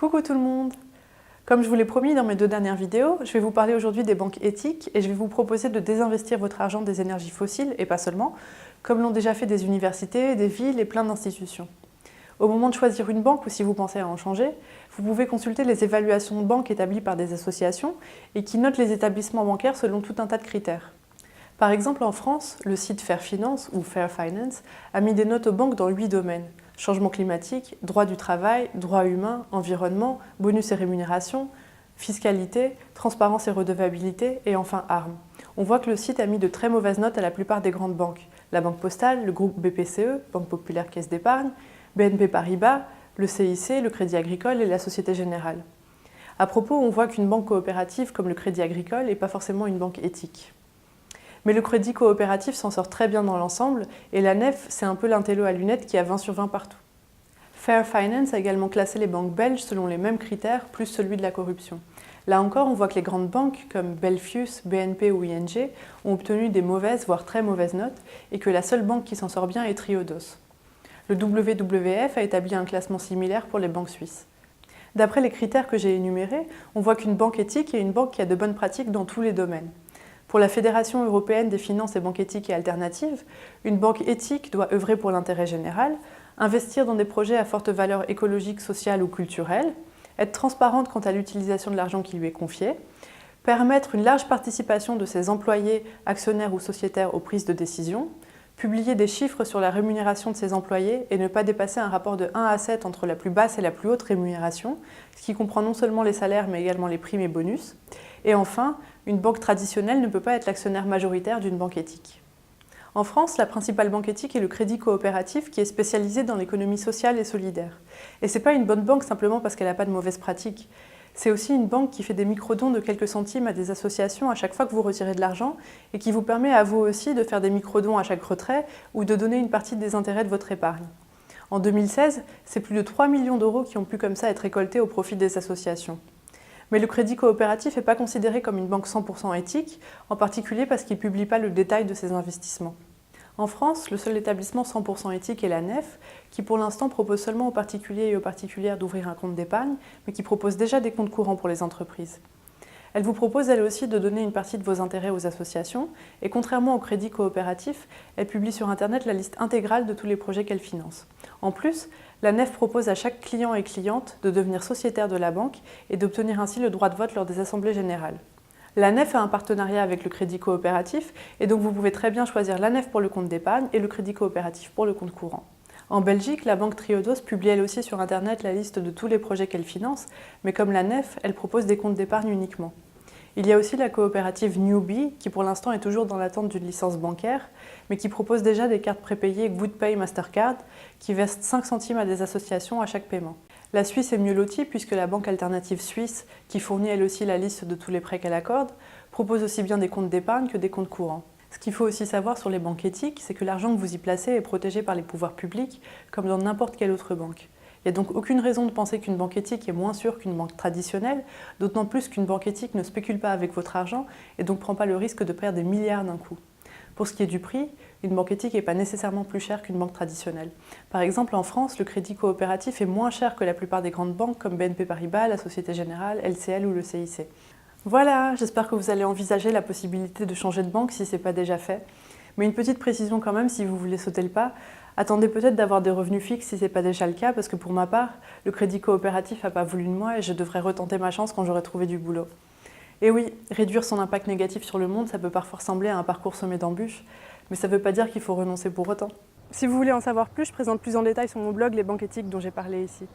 Coucou tout le monde! Comme je vous l'ai promis dans mes 2 dernières vidéos, je vais vous parler aujourd'hui des banques éthiques et je vais vous proposer de désinvestir votre argent des énergies fossiles, et pas seulement, comme l'ont déjà fait des universités, des villes et plein d'institutions. Au moment de choisir une banque ou si vous pensez à en changer, vous pouvez consulter les évaluations de banques établies par des associations et qui notent les établissements bancaires selon tout un tas de critères. Par exemple, en France, le site Fair Finance ou Fair Finance a mis des notes aux banques dans 8 domaines. Changement climatique, droit du travail, droits humains, environnement, bonus et rémunération, fiscalité, transparence et redevabilité, et enfin armes. On voit que le site a mis de très mauvaises notes à la plupart des grandes banques. La Banque Postale, le groupe BPCE, Banque Populaire Caisse d'Épargne, BNP Paribas, le CIC, le Crédit Agricole et la Société Générale. À propos, on voit qu'une banque coopérative comme le Crédit Agricole n'est pas forcément une banque éthique. Mais le crédit coopératif s'en sort très bien dans l'ensemble et la nef, c'est un peu l'intello à lunettes qui a 20 sur 20 partout. Fair Finance a également classé les banques belges selon les mêmes critères, plus celui de la corruption. Là encore, on voit que les grandes banques comme Belfius, BNP ou ING ont obtenu des mauvaises, voire très mauvaises notes, et que la seule banque qui s'en sort bien est Triodos. Le WWF a établi un classement similaire pour les banques suisses. D'après les critères que j'ai énumérés, on voit qu'une banque éthique est une banque qui a de bonnes pratiques dans tous les domaines. Pour la Fédération européenne des finances et banques éthiques et alternatives, une banque éthique doit œuvrer pour l'intérêt général, investir dans des projets à forte valeur écologique, sociale ou culturelle, être transparente quant à l'utilisation de l'argent qui lui est confié, permettre une large participation de ses employés, actionnaires ou sociétaires aux prises de décision, publier des chiffres sur la rémunération de ses employés et ne pas dépasser un rapport de 1 à 7 entre la plus basse et la plus haute rémunération, ce qui comprend non seulement les salaires mais également les primes et bonus. Et enfin, une banque traditionnelle ne peut pas être l'actionnaire majoritaire d'une banque éthique. En France, la principale banque éthique est le Crédit Coopératif qui est spécialisé dans l'économie sociale et solidaire. Et ce n'est pas une bonne banque simplement parce qu'elle n'a pas de mauvaises pratiques. C'est aussi une banque qui fait des microdons de quelques centimes à des associations à chaque fois que vous retirez de l'argent et qui vous permet à vous aussi de faire des microdons à chaque retrait ou de donner une partie des intérêts de votre épargne. En 2016, c'est plus de 3 millions d'euros qui ont pu comme ça être récoltés au profit des associations. Mais le crédit coopératif n'est pas considéré comme une banque 100% éthique, en particulier parce qu'il ne publie pas le détail de ses investissements. En France, le seul établissement 100% éthique est la nef, qui pour l'instant propose seulement aux particuliers et aux particulières d'ouvrir un compte d'épargne, mais qui propose déjà des comptes courants pour les entreprises. Elle vous propose elle aussi de donner une partie de vos intérêts aux associations, et contrairement au crédit coopératif, elle publie sur Internet la liste intégrale de tous les projets qu'elle finance. En plus, la nef propose à chaque client et cliente de devenir sociétaire de la banque et d'obtenir ainsi le droit de vote lors des assemblées générales. La nef a un partenariat avec le crédit coopératif et donc vous pouvez très bien choisir la nef pour le compte d'épargne et le crédit coopératif pour le compte courant. En Belgique, la banque Triodos publie elle aussi sur Internet la liste de tous les projets qu'elle finance, mais comme la nef, elle propose des comptes d'épargne uniquement. Il y a aussi la coopérative Newbie, qui pour l'instant est toujours dans l'attente d'une licence bancaire, mais qui propose déjà des cartes prépayées GoodPay Mastercard, qui versent 5 centimes à des associations à chaque paiement. La Suisse est mieux lotie puisque la banque alternative suisse, qui fournit elle aussi la liste de tous les prêts qu'elle accorde, propose aussi bien des comptes d'épargne que des comptes courants. Ce qu'il faut aussi savoir sur les banques éthiques, c'est que l'argent que vous y placez est protégé par les pouvoirs publics, comme dans n'importe quelle autre banque. Il n'y a donc aucune raison de penser qu'une banque éthique est moins sûre qu'une banque traditionnelle, d'autant plus qu'une banque éthique ne spécule pas avec votre argent et donc ne prend pas le risque de perdre des milliards d'un coup. Pour ce qui est du prix, une banque éthique n'est pas nécessairement plus chère qu'une banque traditionnelle. Par exemple, en France, le crédit coopératif est moins cher que la plupart des grandes banques comme BNP Paribas, la Société Générale, LCL ou le CIC. Voilà, j'espère que vous allez envisager la possibilité de changer de banque si ce n'est pas déjà fait. Mais une petite précision quand même, si vous voulez sauter le pas, attendez peut-être d'avoir des revenus fixes si ce n'est pas déjà le cas, parce que pour ma part, le crédit coopératif n'a pas voulu de moi et je devrais retenter ma chance quand j'aurai trouvé du boulot. Et oui, réduire son impact négatif sur le monde, ça peut parfois ressembler à un parcours semé d'embûches, mais ça ne veut pas dire qu'il faut renoncer pour autant. Si vous voulez en savoir plus, je présente plus en détail sur mon blog les banques éthiques dont j'ai parlé ici.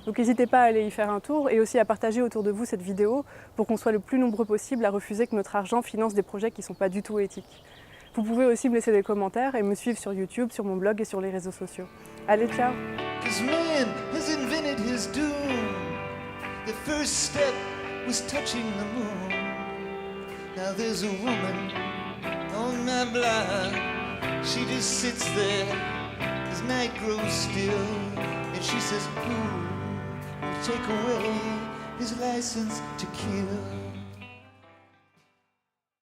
Donc n'hésitez pas à aller y faire un tour et aussi à partager autour de vous cette vidéo pour qu'on soit le plus nombreux possible à refuser que notre argent finance des projets qui ne sont pas du tout éthiques. Vous pouvez aussi me laisser des commentaires et me suivre sur YouTube, sur mon blog et sur les réseaux sociaux. Allez, ciao! Was touching the moon. Now there's a woman on my block. She just sits there as night grows still, and she says, who will take away his license to kill?